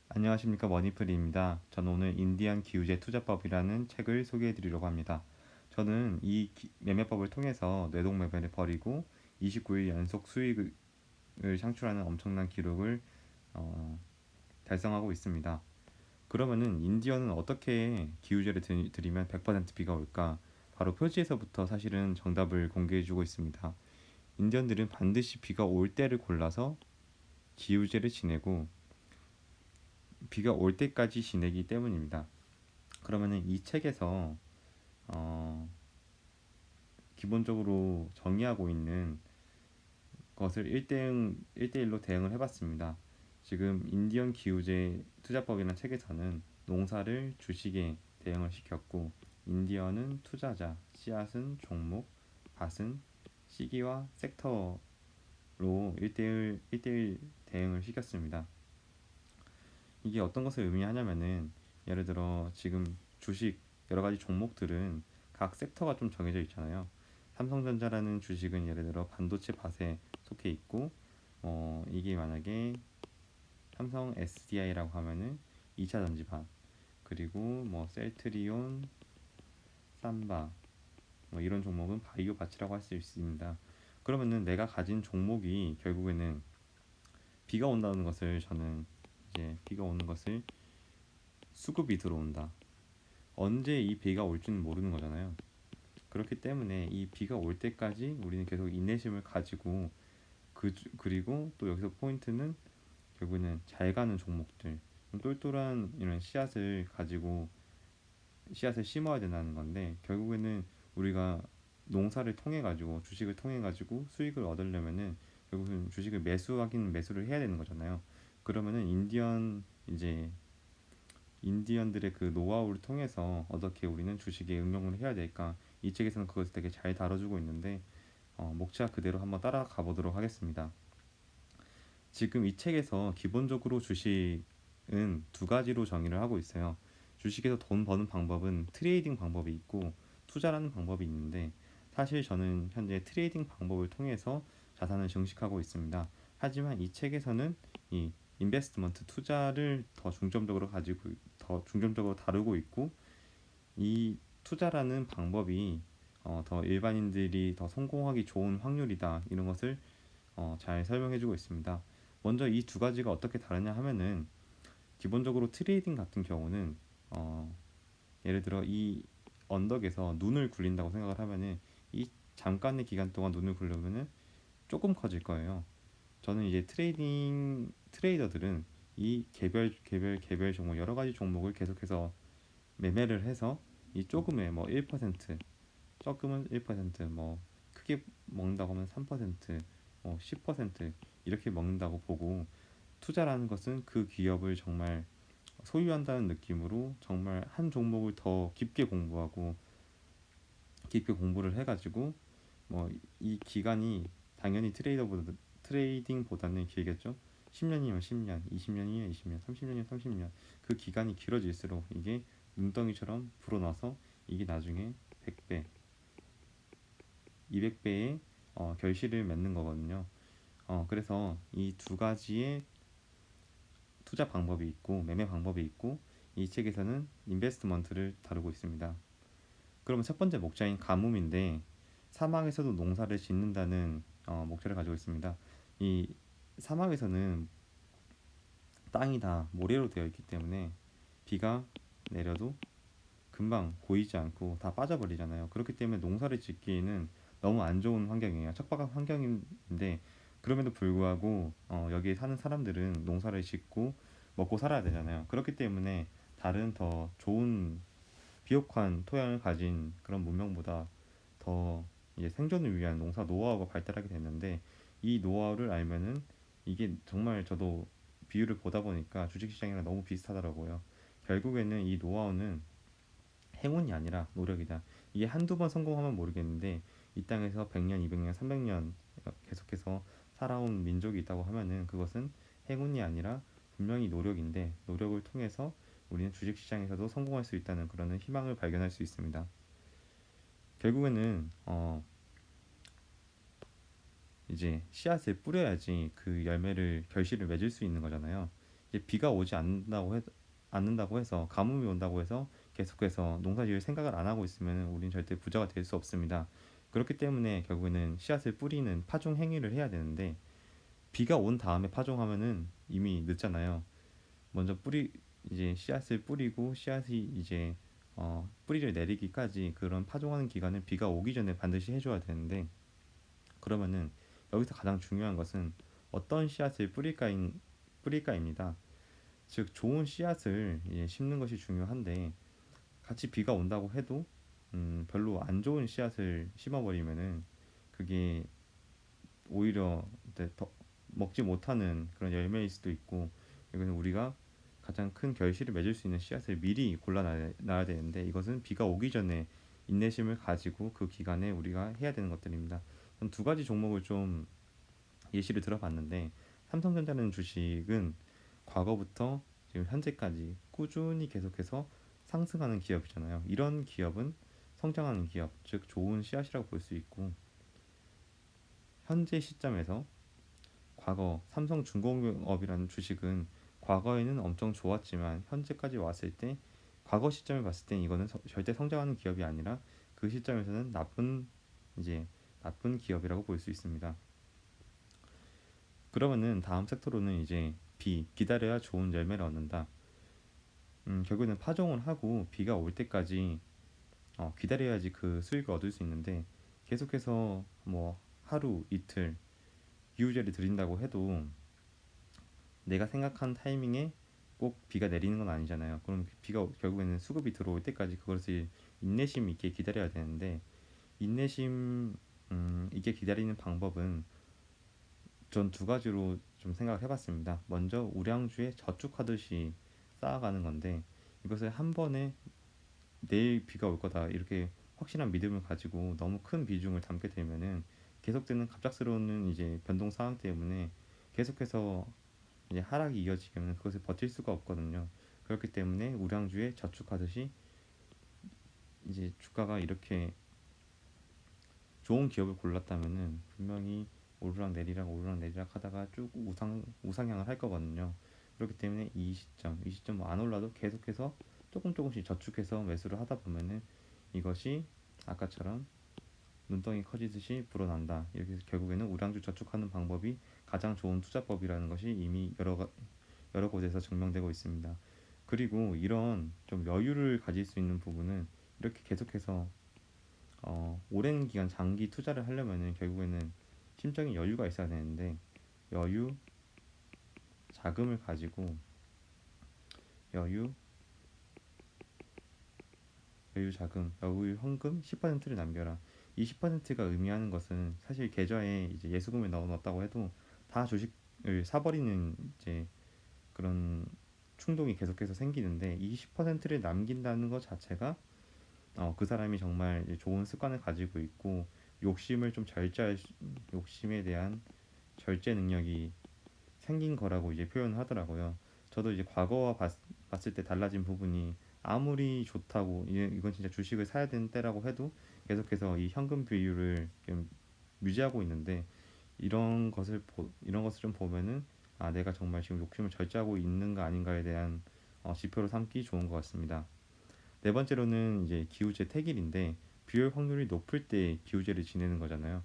안녕하십니까, 머니프리입니다. 저는 오늘 인디안 기후제 투자법이라는 책을 소개해 드리려고 합니다. 저는 이 매매법을 통해서 뇌동 매매를 벌이고 29일 연속 수익을 창출하는 엄청난 기록을 달성하고 있습니다. 그러면은 인디언은 어떻게 기후제를 들이면 100% 비가 올까? 바로 표지에서부터 사실은 정답을 공개해 주고 있습니다. 인디언들은 반드시 비가 올 때를 골라서 기후제를 지내고 비가 올 때까지 지내기 때문입니다. 그러면은 이 책에서 어, 기본적으로 정의하고 있는 것을 1대1로 대응을 해봤습니다. 지금 인디언 기후제 투자법이라는 책에서는 농사를 주식에 대응을 시켰고, 인디언은 투자자, 씨앗은 종목, 밭은 시기와 섹터로 1대1 대응을 시켰습니다. 이게 어떤 것을 의미하냐면은, 예를 들어 지금 주식 여러 가지 종목들은 각 섹터가 좀 정해져 있잖아요. 삼성전자라는 주식은 예를 들어 반도체 밭에 속해 있고, 이게 만약에 삼성 SDI라고 하면은 2차 전지밭, 그리고 뭐 셀트리온, 삼바, 뭐 이런 종목은 바이오 밭이라고 할 수 있습니다. 그러면은 내가 가진 종목이 결국에는 비가 온다는 것을, 저는 이제 비가 오는 것을 수급이 들어온다, 언제 이 비가 올지는 모르는 거잖아요. 그렇기 때문에 이 비가 올 때까지 우리는 계속 인내심을 가지고, 그리고 또 여기서 포인트는 결국에는 잘 가는 종목들, 똘똘한 이런 씨앗을 가지고 씨앗을 심어야 된다는 건데, 결국에는 우리가 농사를 통해 가지고 주식을 통해 가지고 수익을 얻으려면은 결국은 주식을 매수를 해야 되는 거잖아요. 그러면은 이제 인디언들의 그 노하우를 통해서 어떻게 우리는 주식에 응용을 해야 될까, 이 책에서는 그것을 되게 잘 다뤄주고 있는데, 목차 그대로 한번 따라가 보도록 하겠습니다. 지금 이 책에서 기본적으로 주식은 두 가지로 정의를 하고 있어요. 주식에서 돈 버는 방법은 트레이딩 방법이 있고 투자라는 방법이 있는데, 사실 저는 현재 트레이딩 방법을 통해서 자산을 증식하고 있습니다. 하지만 이 책에서는 이 인베스트먼트 투자를 더 중점적으로 다루고 있고, 이 투자라는 방법이 더 일반인들이 더 성공하기 좋은 확률이다, 이런 것을 잘 설명해주고 있습니다. 먼저 이 두 가지가 어떻게 다르냐 하면은, 기본적으로 트레이딩 같은 경우는 예를 들어 이 언덕에서 눈을 굴린다고 생각을 하면은, 이 잠깐의 기간 동안 눈을 굴리면은 조금 커질 거예요. 저는 이제 트레이더들은 이 개별 종목, 여러 가지 종목을 계속해서 매매를 해서 이 조금의 뭐 1%, 적으면 1%, 뭐 크게 먹는다고 하면 3%, 뭐 10% 이렇게 먹는다고 보고, 투자라는 것은 그 기업을 정말 소유한다는 느낌으로 정말 한 종목을 더 깊게 공부를 해가지고, 뭐 이 기간이 당연히 트레이딩보다는 길겠죠. 10년이면 10년, 20년이면 20년, 30년이면 30년, 그 기간이 길어질수록 이게 눈덩이처럼 불어나서 이게 나중에 100배, 200배의 결실을 맺는 거거든요. 그래서 이 두 가지의 투자 방법이 있고 매매 방법이 있고, 이 책에서는 인베스트먼트를 다루고 있습니다. 그러면 첫 번째 목자인 가뭄인데, 사막에서도 농사를 짓는다는 목차를 가지고 있습니다. 이 사막에서는 땅이 다 모래로 되어 있기 때문에 비가 내려도 금방 고이지 않고 다 빠져버리잖아요. 그렇기 때문에 농사를 짓기에는 너무 안 좋은 환경이에요. 척박한 환경인데, 그럼에도 불구하고 여기에 사는 사람들은 농사를 짓고 먹고 살아야 되잖아요. 그렇기 때문에 다른 더 좋은 비옥한 토양을 가진 그런 문명보다 더 이제 생존을 위한 농사 노하우가 발달하게 됐는데, 이 노하우를 알면은 이게 정말, 저도 비율을 보다 보니까 주식시장이랑 너무 비슷하더라고요. 결국에는 이 노하우는 행운이 아니라 노력이다. 이게 한두 번 성공하면 모르겠는데, 이 땅에서 100년, 200년, 300년 계속해서 살아온 민족이 있다고 하면은 그것은 행운이 아니라 분명히 노력인데, 노력을 통해서 우리는 주식시장에서도 성공할 수 있다는 그런 희망을 발견할 수 있습니다. 결국에는 이제 씨앗을 뿌려야지 그 열매를 결실을 맺을 수 있는 거잖아요. 이제 비가 오지 않는다고 해서 가뭄이 온다고 해서 계속해서 농사지을 생각을 안 하고 있으면 우린 절대 부자가 될 수 없습니다. 그렇기 때문에 결국에는 씨앗을 뿌리는 파종 행위를 해야 되는데 비가 온 다음에 파종하면은 이미 늦잖아요. 먼저 이제 씨앗을 뿌리고 씨앗이 이제 뿌리를 내리기까지 그런 파종하는 기간을 비가 오기 전에 반드시 해줘야 되는데 그러면은 여기서 가장 중요한 것은 어떤 씨앗을 뿌릴까입니다. 즉 좋은 씨앗을 심는 것이 중요한데 같이 비가 온다고 해도 별로 안 좋은 씨앗을 심어버리면은 그게 오히려 더 먹지 못하는 그런 열매일 수도 있고 이거는 우리가 가장 큰 결실을 맺을 수 있는 씨앗을 미리 골라놔야 되는데 이것은 비가 오기 전에 인내심을 가지고 그 기간에 우리가 해야 되는 것들입니다. 두 가지 종목을 좀 예시를 들어봤는데 삼성전자는 주식은 과거부터 지금 현재까지 꾸준히 계속해서 상승하는 기업이잖아요. 이런 기업은 성장하는 기업, 즉 좋은 씨앗이라고 볼 수 있고 현재 시점에서 과거 삼성중공업이라는 주식은 과거에는 엄청 좋았지만 현재까지 왔을 때 과거 시점에 봤을 때 이거는 절대 성장하는 기업이 아니라 그 시점에서는 이제 나쁜 기업이라고 볼 수 있습니다. 그러면은 다음 섹터로는 이제 기다려야 좋은 열매를 얻는다. 결국에는 파종을 하고 비가 올 때까지 기다려야지 그 수익을 얻을 수 있는데 계속해서 뭐 하루 이틀 기우제를 드린다고 해도 내가 생각한 타이밍에 꼭 비가 내리는 건 아니잖아요. 그럼 비가 결국에는 수급이 들어올 때까지 그것을 인내심 있게 기다려야 되는데 인내심 있게 기다리는 방법은 전 두 가지로 좀 생각을 해봤습니다. 먼저 우량주에 저축하듯이 쌓아가는 건데 이것을 한 번에 내일 비가 올 거다 이렇게 확실한 믿음을 가지고 너무 큰 비중을 담게 되면은 계속되는 갑작스러운 이제 변동 상황 때문에 계속해서 이제 하락이 이어지면 그것을 버틸 수가 없거든요. 그렇기 때문에 우량주에 저축하듯이 이제 주가가 이렇게 좋은 기업을 골랐다면은 분명히 오르락 내리락 하다가 쭉 우상향을 할 거거든요. 그렇기 때문에 이 시점 안 올라도 계속해서 조금씩 저축해서 매수를 하다 보면은 이것이 아까처럼 눈덩이 커지듯이 불어난다. 이렇게 해서 결국에는 우량주 저축하는 방법이 가장 좋은 투자법이라는 것이 이미 여러 곳에서 증명되고 있습니다. 그리고 이런 좀 여유를 가질 수 있는 부분은 이렇게 계속해서 오랜 기간 장기 투자를 하려면은 결국에는 심적인 여유가 있어야 되는데 여유, 자금을 가지고 여유, 여유 현금 10%를 남겨라. 이 10%가 의미하는 것은 사실 계좌에 이제 예수금을 넣어놨다고 해도 다 주식을 사버리는 이제 그런 충동이 계속해서 생기는데 이 10%를 남긴다는 것 자체가 그 사람이 정말 좋은 습관을 가지고 있고 욕심을 좀 욕심에 대한 절제 능력이 생긴 거라고 이제 표현을 하더라고요. 저도 이제 봤을 때 달라진 부분이 아무리 좋다고 이건 진짜 주식을 사야 되는 때라고 해도 계속해서 이 현금 비율을 좀 유지하고 있는데 이런 것을 좀 보면은 내가 정말 지금 욕심을 절제하고 있는가 아닌가에 대한 지표로 삼기 좋은 것 같습니다. 네 번째로는 이제 기우제 택일인데 비올 확률이 높을 때 기우제를 지내는 거잖아요.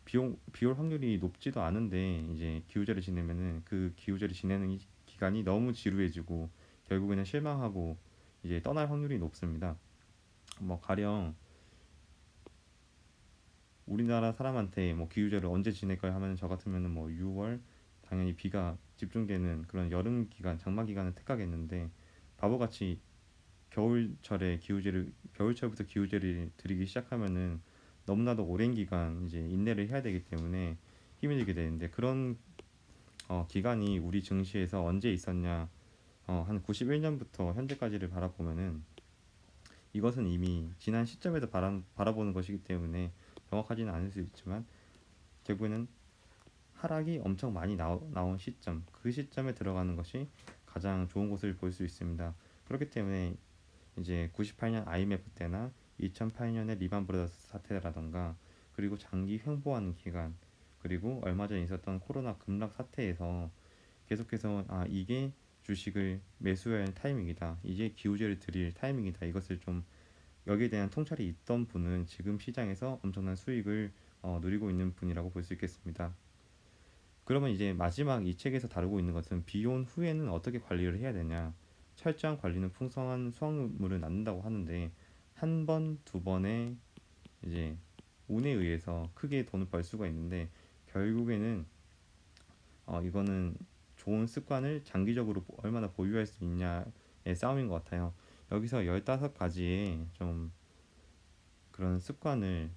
비올 확률이 높지도 않은데 이제 기우제를 지내면은 그 기우제를 지내는 기간이 너무 지루해지고 결국에는 실망하고 이제 떠날 확률이 높습니다. 뭐 가령 우리나라 사람한테 뭐 기우제를 언제 지낼까요 하면 저 같으면은 뭐 6월 당연히 비가 집중되는 그런 여름 기간 장마 기간을 택하겠는데 바보같이 겨울철부터 기우제를 드리기 시작하면은 너무나도 오랜 기간 이제 인내를 해야 되기 때문에 힘이 들게 되는데 그런 기간이 우리 증시에서 언제 있었냐 한 91년부터 현재까지를 바라보면은 이것은 이미 지난 시점에서 바라보는 것이기 때문에 정확하지는 않을 수 있지만 결국에는 하락이 엄청 많이 나온 시점 그 시점에 들어가는 것이 가장 좋은 것을 볼 수 있습니다. 그렇기 때문에 이제 98년 IMF 때나 2008년의 리만 브라더스 사태라던가, 그리고 장기 횡보하는 기간, 그리고 얼마 전에 있었던 코로나 급락 사태에서 계속해서 이게 주식을 매수해야 하는 타이밍이다, 이제 기우제를 드릴 타이밍이다, 이것을 좀 여기에 대한 통찰이 있던 분은 지금 시장에서 엄청난 수익을 누리고 있는 분이라고 볼 수 있겠습니다. 그러면 이제 마지막 이 책에서 다루고 있는 것은 비온 후에는 어떻게 관리를 해야 되냐. 철저한 관리는 풍성한 수확물을 낳는다고 하는데, 한 번, 두 번의 이제 운에 의해서 크게 돈을 벌 수가 있는데, 결국에는 이거는 좋은 습관을 장기적으로 얼마나 보유할 수 있냐의 싸움인 것 같아요. 여기서 15가지의 좀 그런 습관을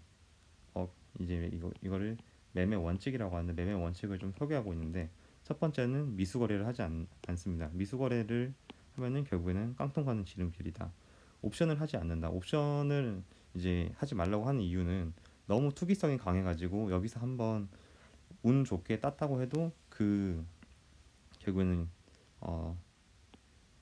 이제 이거를 매매 원칙이라고 하는데, 매매 원칙을 좀 소개하고 있는데, 첫 번째는 미수거래를 하지 않습니다. 미수거래를 하면은 결국에는 깡통 가는 지름길이다. 옵션을 하지 않는다. 옵션을 이제 하지 말라고 하는 이유는 너무 투기성이 강해가지고 여기서 한번 운 좋게 땄다고 해도 결국에는 어,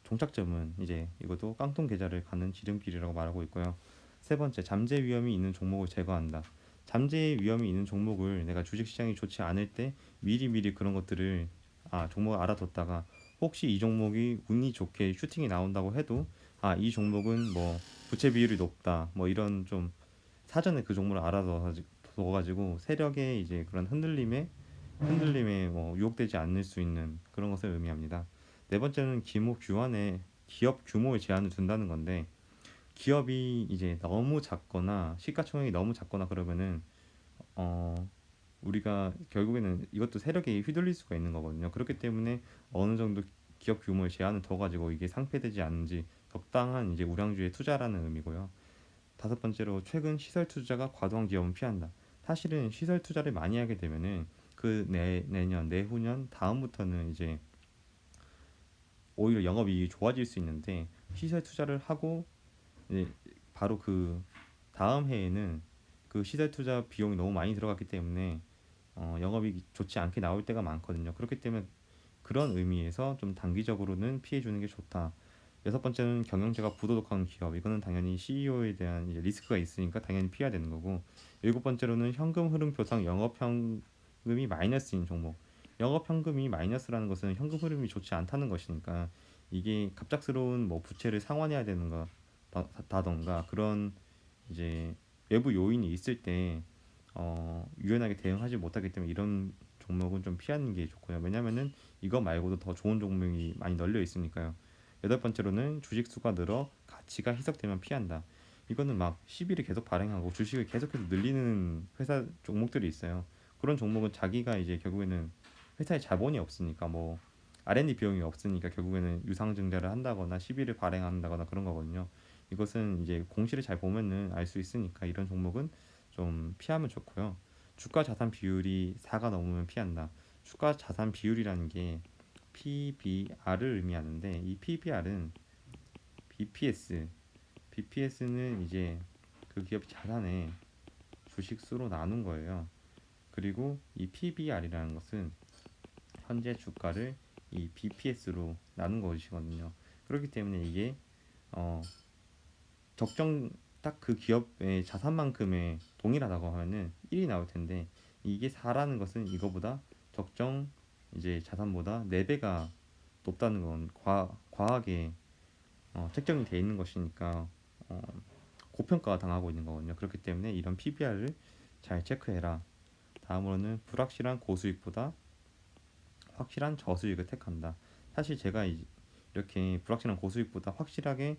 종착점은 이제 이것도 깡통 계좌를 가는 지름길이라고 말하고 있고요. 세 번째, 잠재 위험이 있는 종목을 제거한다. 잠재 위험이 있는 종목을 내가 주식시장이 좋지 않을 때 미리미리 그런 것들을 종목을 알아뒀다가, 혹시 이 종목이 운이 좋게 슈팅이 나온다고 해도 이 종목은 뭐 부채 비율이 높다, 뭐 이런 좀 사전에 그 종목을 알아둬가지고 세력의 이제 그런 흔들림에 뭐 유혹되지 않을 수 있는 그런 것을 의미합니다. 네 번째는 기업 규모의 제한을 둔다는 건데, 기업이 이제 너무 작거나 시가총액이 너무 작거나 그러면은 어 우리가 결국에는 이것도 세력에 휘둘릴 수가 있는 거거든요. 그렇기 때문에 어느 정도 기업 규모의 제한을 둬가지고 이게 상폐되지 않는지 적당한 이제 우량주의 투자라는 의미고요. 다섯 번째로, 최근 시설 투자가 과도한 기업은 피한다. 사실은 시설 투자를 많이 하게 되면은 내년, 내후년, 다음부터는 이제 오히려 영업이익이 좋아질 수 있는데, 시설 투자를 하고 이제 바로 그 다음 해에는 그 시설 투자 비용이 너무 많이 들어갔기 때문에 영업이익이 좋지 않게 나올 때가 많거든요. 그렇기 때문에 그런 의미에서 좀 단기적으로는 피해 주는 게 좋다. 여섯 번째는 경영자가 부도덕한 기업. 이거는 당연히 CEO에 대한 이제 리스크가 있으니까 당연히 피해야 되는 거고. 일곱 번째로는 현금 흐름 표상 영업 현금이 마이너스인 종목. 영업 현금이 마이너스라는 것은 현금 흐름이 좋지 않다는 것이니까, 이게 갑작스러운 뭐 부채를 상환해야 되는 거다던가 그런 이제 외부 요인이 있을 때 유연하게 대응하지 못하기 때문에 이런 종목은 좀 피하는 게 좋고요. 왜냐면은 이거 말고도 더 좋은 종목이 많이 널려 있으니까요. 여덟 번째로는 주식 수가 늘어 가치가 희석되면 피한다. 이거는 막 시비를 계속 발행하고 주식을 계속해서 늘리는 회사 종목들이 있어요. 그런 종목은 자기가 이제 결국에는 회사에 자본이 없으니까, 뭐 R&D 비용이 없으니까 결국에는 유상증자를 한다거나 시비를 발행한다거나 그런 거거든요. 이것은 이제 공시를 잘 보면은 알 수 있으니까 이런 종목은 좀 피하면 좋고요. 주가 자산 비율이 4가 넘으면 피한다. 주가 자산 비율이라는 게 PBR을 의미하는데, 이 PBR은 BPS, BPS는 이제 그 기업 자산의 주식 수로 나눈 거예요. 그리고 이 PBR이라는 것은 현재 주가를 이 BPS로 나눈 것이거든요. 그렇기 때문에 이게 어, 적정 딱 그 기업의 자산만큼의 동일하다고 하면은 1이 나올 텐데, 이게 4라는 것은 이거보다 적정 이제 자산보다 4배가 높다는 건 과하게 책정이 돼 있는 것이니까 어, 고평가가 당하고 있는 거거든요. 그렇기 때문에 이런 PBR을 잘 체크해라. 다음으로는 불확실한 고수익보다 확실한 저수익을 택한다. 사실 제가 이렇게 불확실한 고수익보다 확실하게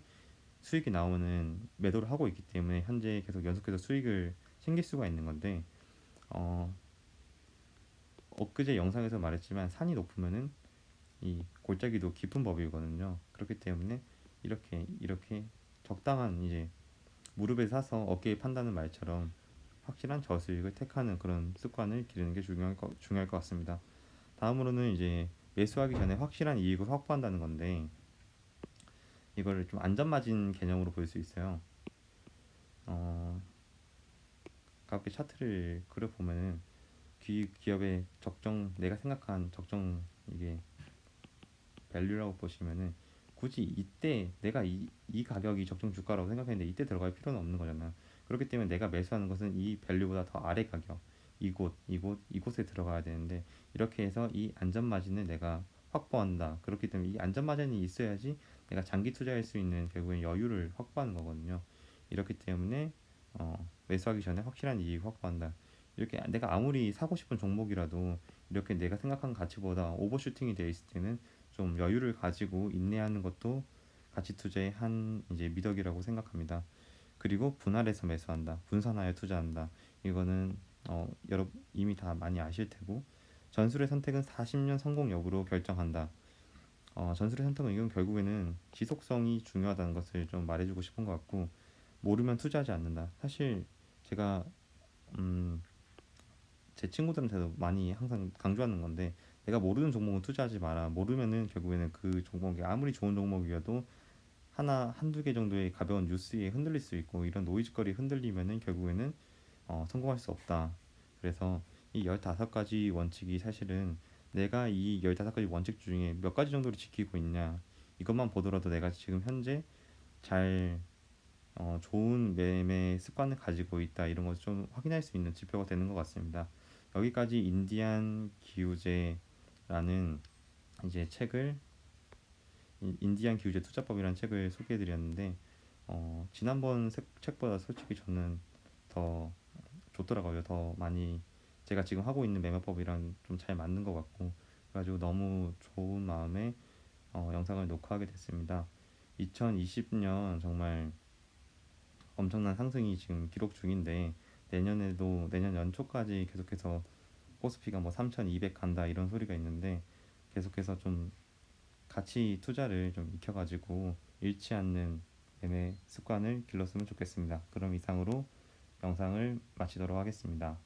수익이 나오는 매도를 하고 있기 때문에 현재 계속 연속해서 수익을 챙길 수가 있는 건데, 어, 엊그제 영상에서 말했지만 산이 높으면은 이 골짜기도 깊은 법이거든요. 그렇기 때문에 이렇게 적당한 이제 무릎에 사서 어깨에 판다는 말처럼 확실한 저수익을 택하는 그런 습관을 기르는 게 중요할 것 같습니다. 다음으로는 이제 매수하기 전에 확실한 이익을 확보한다는 건데, 이거를 좀 안전마진 개념으로 볼 수 있어요. 어, 가볍게 차트를 그려보면은 기업의 적정, 내가 생각한 적정 이게 밸류라고 보시면은 굳이 이때 내가 이 가격이 적정 주가라고 생각했는데 이때 들어갈 필요는 없는 거잖아. 그렇기 때문에 내가 매수하는 것은 이 밸류보다 더 아래 가격, 이곳에 들어가야 되는데 이렇게 해서 이 안전 마진을 내가 확보한다. 그렇기 때문에 이 안전 마진이 있어야지 내가 장기 투자할 수 있는 결국엔 여유를 확보하는 거거든요. 이렇기 때문에 매수하기 전에 확실한 이익 확보한다. 이렇게 내가 아무리 사고 싶은 종목이라도 이렇게 내가 생각한 가치보다 오버슈팅이 되어 있을 때는 좀 여유를 가지고 인내하는 것도 가치 투자의 한 이제 미덕이라고 생각합니다. 그리고 분할해서 매수한다. 분산하여 투자한다. 이거는 여러분 이미 다 많이 아실 테고 전술의 선택은 40년 성공 여부로 결정한다. 전술의 선택은 이건 결국에는 지속성이 중요하다는 것을 좀 말해주고 싶은 것 같고 모르면 투자하지 않는다. 사실 제가 음, 제 친구들한테도 많이 항상 강조하는 건데 내가 모르는 종목은 투자하지 마라. 모르면은 결국에는 그 종목이 아무리 좋은 종목이어도 하나 한두 개 정도의 가벼운 뉴스에 흔들릴 수 있고 이런 노이즈거리에 흔들리면은 결국에는 성공할 수 없다. 그래서 이 15가지 원칙이 사실은 내가 이 15가지 원칙 중에 몇 가지 정도를 지키고 있냐 이것만 보더라도 내가 지금 현재 잘 좋은 매매 습관을 가지고 있다 이런 것을 좀 확인할 수 있는 지표가 되는 것 같습니다. 여기까지 인디안 기우제라는 이제 책을 인디안 기우제 투자법이라는 책을 소개해드렸는데 지난번 책보다 솔직히 저는 더 좋더라고요. 더 많이 제가 지금 하고 있는 매매법이랑 좀 잘 맞는 것 같고 그래가지고 너무 좋은 마음에 영상을 녹화하게 됐습니다. 2020년 정말 엄청난 상승이 지금 기록 중인데 내년에도 내년 연초까지 계속해서 코스피가 뭐 3,200 간다 이런 소리가 있는데 계속해서 좀 가치 투자를 좀 익혀가지고 잃지 않는 매매 습관을 길렀으면 좋겠습니다. 그럼 이상으로 영상을 마치도록 하겠습니다.